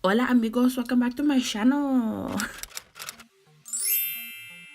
Hola amigos, welcome back to my channel.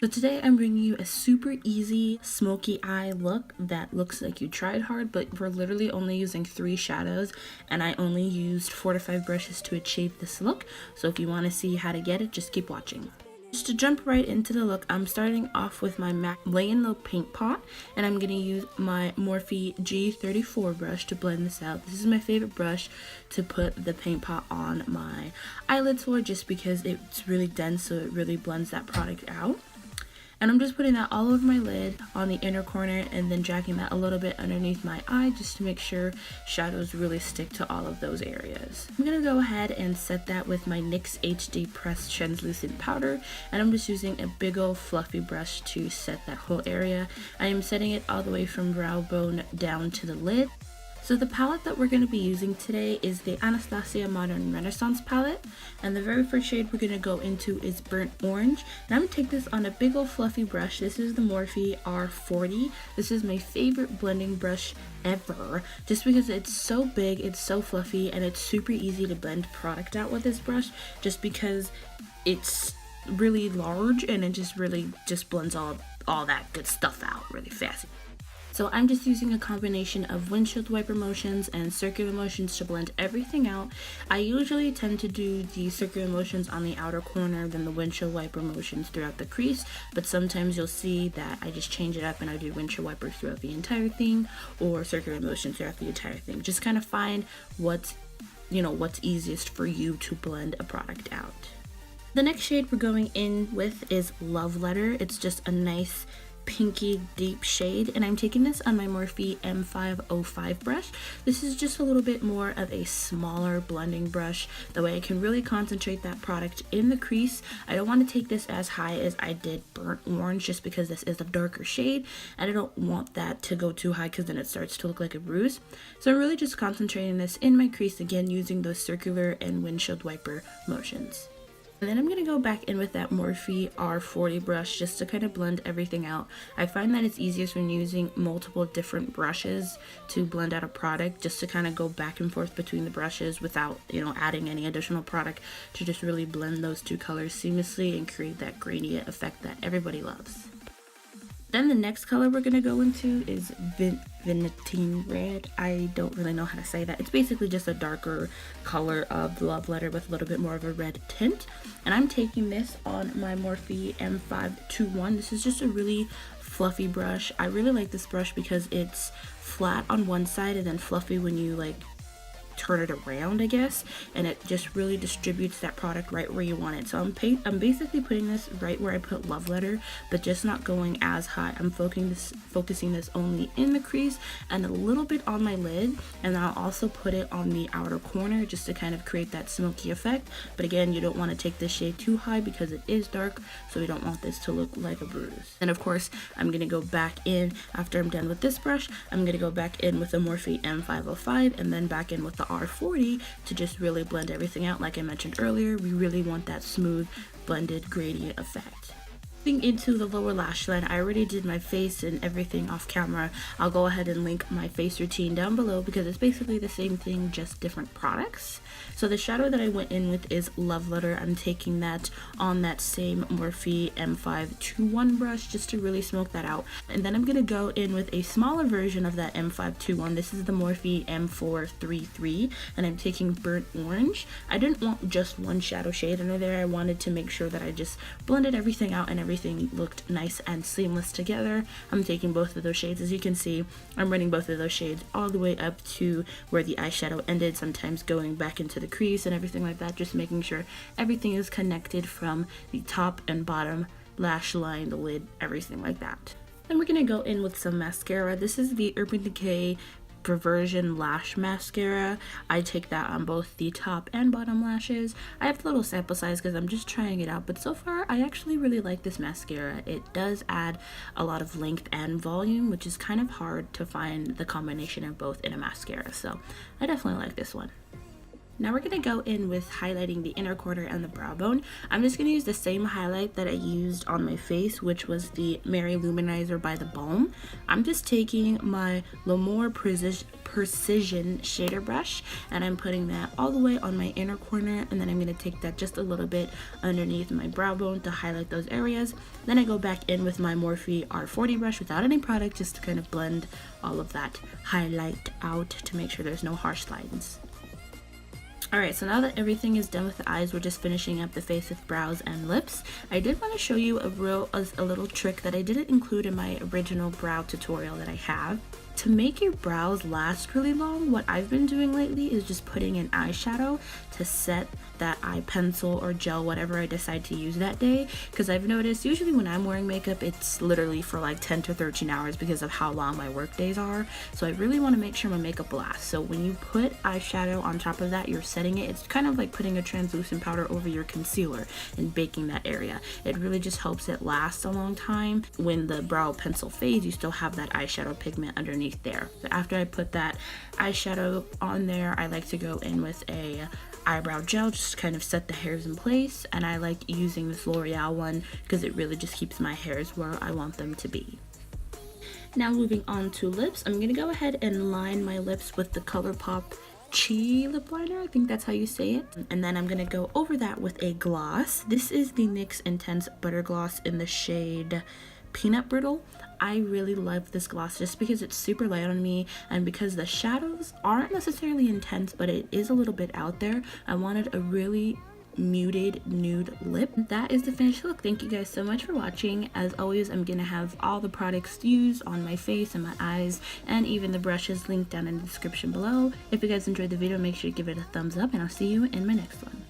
So today I'm bringing you a super easy smoky eye look that looks like you tried hard, but we're literally only using 3 shadows and I only used 4 to 5 brushes to achieve this look. So if you want to see how to get it, just keep watching. Just to jump right into the look, I'm starting off with my MAC Layin Low paint pot, and I'm going to use my Morphe G34 brush to blend this out. This is my favorite brush to put the paint pot on my eyelids for, just because it's really dense, so it really blends that product out. And I'm just putting that all over my lid on the inner corner and then dragging that a little bit underneath my eye just to make sure shadows really stick to all of those areas. I'm going to go ahead and set that with my NYX HD Pressed Translucent Powder, and I'm just using a big old fluffy brush to set that whole area. I am setting it all the way from brow bone down to the lid. So the palette that we're going to be using today is the Anastasia Modern Renaissance palette, and the very first shade we're going to go into is Burnt Orange. And I'm going to take this on a big old fluffy brush. This is the Morphe R40. This is my favorite blending brush ever, just because it's so big, it's so fluffy, and it's super easy to blend product out with this brush, just because it's really large and it just really blends all that good stuff out really fast. So I'm just using a combination of windshield wiper motions and circular motions to blend everything out. I usually tend to do the circular motions on the outer corner than the windshield wiper motions throughout the crease, but sometimes you'll see that I just change it up and I do windshield wipers throughout the entire thing or circular motions throughout the entire thing. Just kind of find what's easiest for you to blend a product out. The next shade we're going in with is Love Letter. It's just a nice pinky deep shade, and I'm taking this on my Morphe M505 brush. This is just a little bit more of a smaller blending brush, that way I can really concentrate that product in the crease. I don't want to take this as high as I did Burnt Orange, just because this is a darker shade and I don't want that to go too high because then it starts to look like a bruise. So I'm really just concentrating this in my crease, again using those circular and windshield wiper motions. And then I'm going to go back in with that Morphe R40 brush just to kind of blend everything out. I find that it's easiest when using multiple different brushes to blend out a product, just to kind of go back and forth between the brushes without, adding any additional product, to just really blend those two colors seamlessly and create that gradient effect that everybody loves. Then the next color we're going to go into is Venetine Red. I don't really know how to say that. It's basically just a darker color of the Love Letter with a little bit more of a red tint. And I'm taking this on my Morphe M521. This is just a really fluffy brush. I really like this brush because it's flat on one side and then fluffy when you turn it around, I guess, and it just really distributes that product right where you want it. So I'm basically putting this right where I put Love Letter, but just not going as high. I'm focusing this only in the crease and a little bit on my lid, and I'll also put it on the outer corner just to kind of create that smoky effect. But again, you don't want to take this shade too high because it is dark, so we don't want this to look like a bruise. And of course, I'm going to go back in after I'm done with this brush. I'm going to go back in with the Morphe M505 and then back in with the R40 to just really blend everything out. Like I mentioned earlier, we really want that smooth blended gradient effect. Moving into the lower lash line, I already did my face and everything off camera. I'll go ahead and link my face routine down below because it's basically the same thing, just different products. So the shadow that I went in with is Love Letter. I'm taking that on that same Morphe M521 brush just to really smoke that out. And then I'm going to go in with a smaller version of that M521. This is the Morphe M433, and I'm taking Burnt Orange. I didn't want just one shadow shade under there. I wanted to make sure that I just blended everything out and everything looked nice and seamless together. I'm taking both of those shades. As you can see, I'm running both of those shades all the way up to where the eyeshadow ended, sometimes going back into the crease and everything like that, just making sure everything is connected from the top and bottom lash line, the lid, everything like that. Then we're going to go in with some mascara. This is the Urban Decay Perversion Lash Mascara. I take that on both the top and bottom lashes. I have a little sample size because I'm just trying it out, but so far I actually really like this mascara. It does add a lot of length and volume, which is kind of hard to find the combination of both in a mascara, so I definitely like this one. Now we're going to go in with highlighting the inner corner and the brow bone. I'm just going to use the same highlight that I used on my face, which was the Mary Luminizer by the Balm. I'm just taking my L'Amour Precision shader brush and I'm putting that all the way on my inner corner, and then I'm going to take that just a little bit underneath my brow bone to highlight those areas. Then I go back in with my Morphe R40 brush without any product, just to kind of blend all of that highlight out to make sure there's no harsh lines. Alright, so now that everything is done with the eyes, we're just finishing up the face with brows and lips. I did want to show you a little trick that I didn't include in my original brow tutorial that I have. To make your brows last really long, what I've been doing lately is just putting an eyeshadow to set that eye pencil or gel, whatever I decide to use that day, because I've noticed usually when I'm wearing makeup it's literally for like 10 to 13 hours because of how long my work days are. So I really want to make sure my makeup lasts. So when you put eyeshadow on top of that, you're setting it. It's kind of like putting a translucent powder over your concealer and baking that area. It really just helps it last a long time. When the brow pencil fades, you still have that eyeshadow pigment underneath there. So after I put that eyeshadow on there, I like to go in with a eyebrow gel, just kind of set the hairs in place, and I like using this L'Oreal one because it really just keeps my hairs where I want them to be. Now moving on to lips, I'm going to go ahead and line my lips with the ColourPop Chi lip liner, I think that's how you say it, and then I'm going to go over that with a gloss. This is the NYX Intense Butter Gloss in the shade Peanut Brittle. I really love this gloss just because it's super light on me, and because the shadows aren't necessarily intense, but it is a little bit out there. I wanted a really muted nude lip. That is the finished look. Thank you guys so much for watching. As always, I'm gonna have all the products used on my face and my eyes, and even the brushes linked down in the description below. If you guys enjoyed the video, make sure to give it a thumbs up, and I'll see you in my next one.